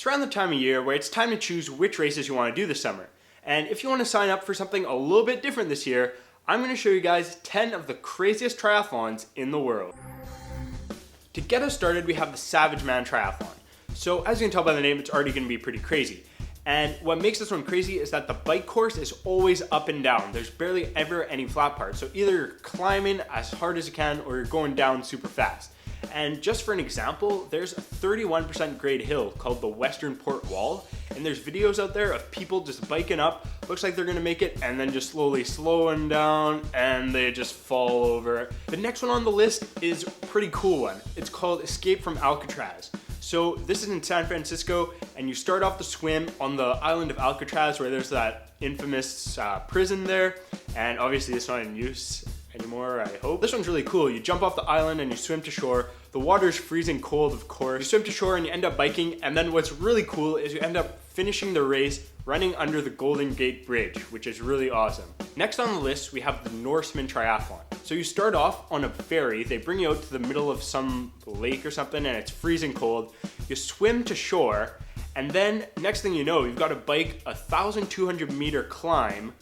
It's around the time of year where it's time to choose which races you want to do this summer. And if you want to sign up for something a little bit different this year, I'm going to show you guys 10 of the craziest triathlons in the world. To get us started, we have the Savageman triathlon. So as you can tell by the name, it's already going to be pretty crazy. And what makes this one crazy is that the bike course is always up and down. There's barely ever any flat parts. So either you're climbing as hard as you can or you're going down super fast. And just for an example, there's a 31% grade hill called the Western Port Wall. And there's videos out there of people just biking up, looks like they're gonna make it, and then just slowly slowing down and they just fall over. The next one on the list is a pretty cool one. It's called Escape from Alcatraz. So this is in San Francisco, and you start off the swim on the island of Alcatraz where there's that infamous prison there. And obviously it's not in use anymore, I hope. This one's really cool. You jump off the island and you swim to shore. The water's freezing cold, of course. You swim to shore and you end up biking, and then what's really cool is you end up finishing the race running under the Golden Gate Bridge, which is really awesome. Next on the list, we have the Norseman triathlon. So you start off on a ferry. They bring you out to the middle of some lake or something, and it's freezing cold. You swim to shore, and then next thing you know, you've got to bike a 1,200 meter climb,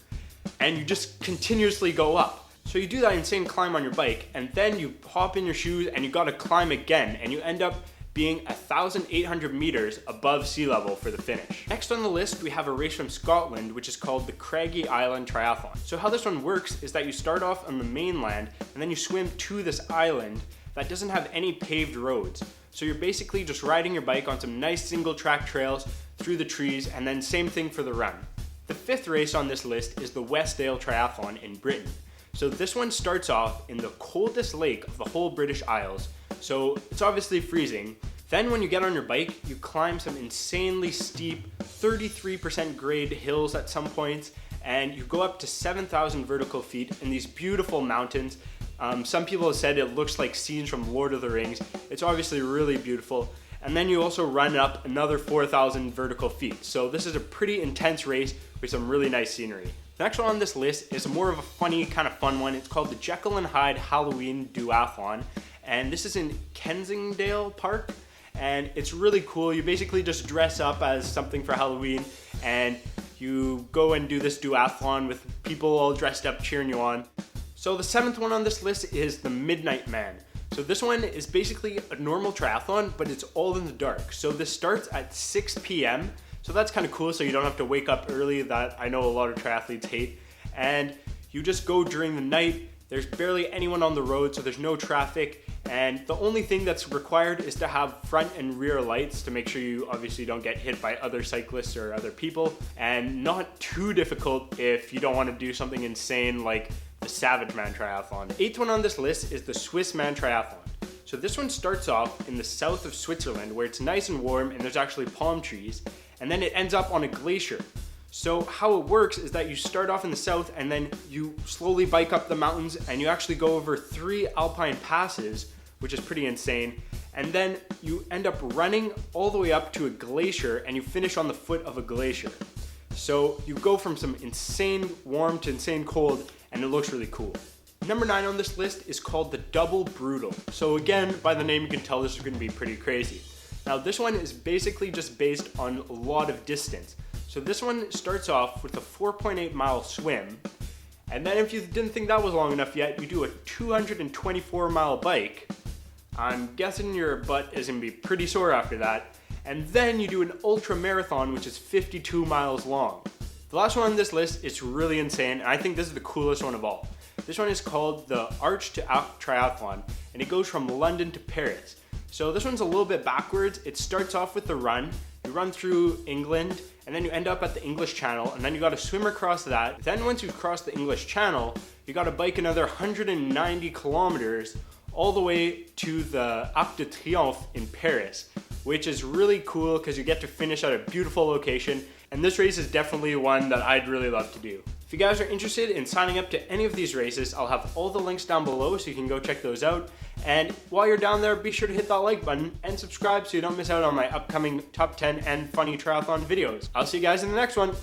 and you just continuously go up. So you do that insane climb on your bike, and then you hop in your shoes and you gotta climb again, and you end up being 1,800 meters above sea level for the finish. Next on the list, we have a race from Scotland, which is called the Craggy Island Triathlon. So how this one works is that you start off on the mainland, and then you swim to this island that doesn't have any paved roads. So you're basically just riding your bike on some nice single track trails through the trees, and then same thing for the run. The fifth race on this list is the Wasdale Triathlon in Britain. So this one starts off in the coldest lake of the whole British Isles, so it's obviously freezing. Then when you get on your bike, you climb some insanely steep 33% grade hills at some points, and you go up to 7,000 vertical feet in these beautiful mountains. Some people have said it looks like scenes from Lord of the Rings. It's obviously really beautiful. And then you also run up another 4,000 vertical feet. So this is a pretty intense race with some really nice scenery. The next one on this list is more of a funny, kind of fun one. It's called the Jekyll and Hyde Halloween Duathlon. And this is in Kensingdale Park. And it's really cool. You basically just dress up as something for Halloween, and you go and do this duathlon with people all dressed up cheering you on. So the seventh one on this list is the Midnight Man. So this one is basically a normal triathlon, but it's all in the dark. So this starts at 6 p.m. So that's kind of cool, so you don't have to wake up early, that I know a lot of triathletes hate. And you just go during the night. There's barely anyone on the road, so there's no traffic. And the only thing that's required is to have front and rear lights to make sure you obviously don't get hit by other cyclists or other people. And not too difficult if you don't want to do something insane like the Savageman triathlon. The eighth one on this list is the Swissman triathlon. So this one starts off in the south of Switzerland where it's nice and warm and there's actually palm trees. And then it ends up on a glacier. So how it works is that you start off in the south and then you slowly bike up the mountains and you actually go over 3 alpine passes, which is pretty insane. And then you end up running all the way up to a glacier and you finish on the foot of a glacier. So you go from some insane warm to insane cold, and it looks really cool. Number 9 on this list is called the Double Brutal. So again, by the name you can tell this is gonna be pretty crazy. Now this one is basically just based on a lot of distance. So this one starts off with a 4.8 mile swim, and then if you didn't think that was long enough yet, you do a 224 mile bike. I'm guessing your butt is gonna be pretty sore after that. And then you do an ultra marathon, which is 52 miles long. The last one on this list is really insane, and I think this is the coolest one of all. This one is called the Arch to Triathlon, and it goes from London to Paris. So this one's a little bit backwards. It starts off with the run. You run through England, and then you end up at the English Channel, and then you gotta swim across that. Then once you cross the English Channel, you gotta bike another 190 kilometers all the way to the Arc de Triomphe in Paris, which is really cool because you get to finish at a beautiful location. And this race is definitely one that I'd really love to do. If you guys are interested in signing up to any of these races, I'll have all the links down below so you can go check those out. And while you're down there, be sure to hit that like button and subscribe so you don't miss out on my upcoming top 10 and funny triathlon videos. I'll see you guys in the next one.